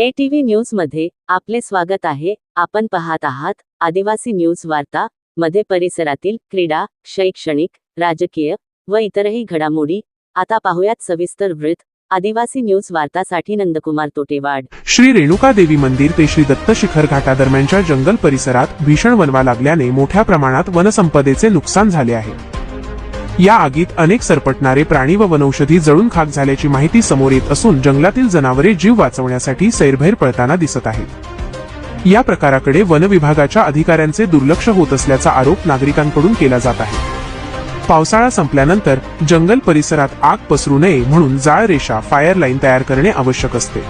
ATV news मध्ये आपले स्वागत आहे। आपण पाहत आहात आदिवासी न्यूज वार्ता मध्ये परिसरातील क्रीडा, शैक्षणिक, राजकीय व इतरही घडामोडी। आता पाहूयात सविस्तर वृत्त। आदिवासी न्यूज वार्तासाठी नंदकुमार तोटेवाड। श्री रेणुका देवी मंदिर ते श्री दत्त शिखर घाटादरम्यानच्या जंगल परिसरात भीषण वणवा लागल्याने मोठ्या प्रमाणात वनसंपदेचे नुकसान झाले आहे। या आगीत अनेक सरपटणारे प्राणी व वनौषधी जळून खाक झाल्याची माहिती समोर येत असून जंगलातील जनावरे जीव वाचवण्यासाठी सैरभैर पळताना दिसत आहेत। या प्रकाराकडे वन विभागाच्या अधिकाऱ्यांचे दुर्लक्ष होत असल्याचा आरोप नागरिकांकडून केला जात आहे। पावसाळा संपल्यानंतर जंगल परिसरात आग पसरू नये म्हणून जाळ रेषा फायर लाईन तयार करणे आवश्यक असते,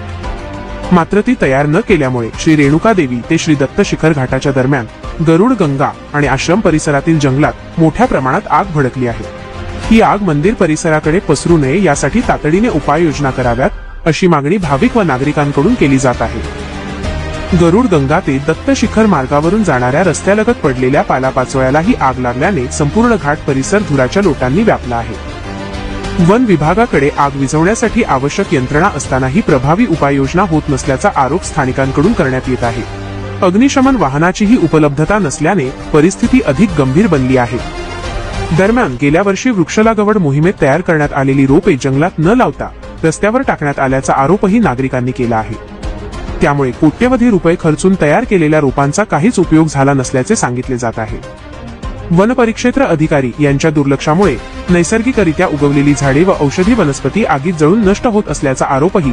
मात्र ती तयार न केल्यामुळे श्री रेणुका देवी ते श्री दत्त शिखर घाटाच्या दरम्यान गरुड गंगा आणि आश्रम परिसरातील जंगलात मोठ्या प्रमाणात आग भडकली आहे। ही आग मंदिर परिसराकडे पसरू नये यासाठी तातडीने उपाययोजना कराव्यात, अशी मागणी भाविक व नागरिकांकडून केली जात आहे। गरुड गंगा ते दत्त शिखर मार्गावरून जाणाऱ्या रस्त्यालगत पडलेल्या पालापाचोळ्यालाही आग लागल्याने संपूर्ण घाट परिसर धुराच्या लोटांनी व्यापला आहे। वन विभागाकडे आग विझवण्यासाठी आवश्यक यंत्रणा असतानाही प्रभावी उपाययोजना होत नसल्याचा आरोप स्थानिकांकडून करण्यात येत आहे। अग्निशमन वाहनाचीही उपलब्धता नसल्याने परिस्थिती अधिक गंभीर बनली आहे। दरम्यान गेल्या वर्षी वृक्षलागवड मोहिमेत तयार करण्यात आलेली रोपे जंगलात न लावता रस्त्यावर टाकण्यात आल्याचा आरोपही नागरिकांनी केला आहे। त्यामुळे कोट्यवधी रुपये खर्चून तयार केलेल्या रोपांचा काहीच उपयोग झाला नसल्याचे सांगितले जात आहे। वनपरिक्षेत्र अधिकारी यांच्या दुर्लक्षामुळे नैसर्गिकरित्या उगवलेली झाडे व औषधी वनस्पती आगीत जळून नष्ट होत असल्याचा आरोपही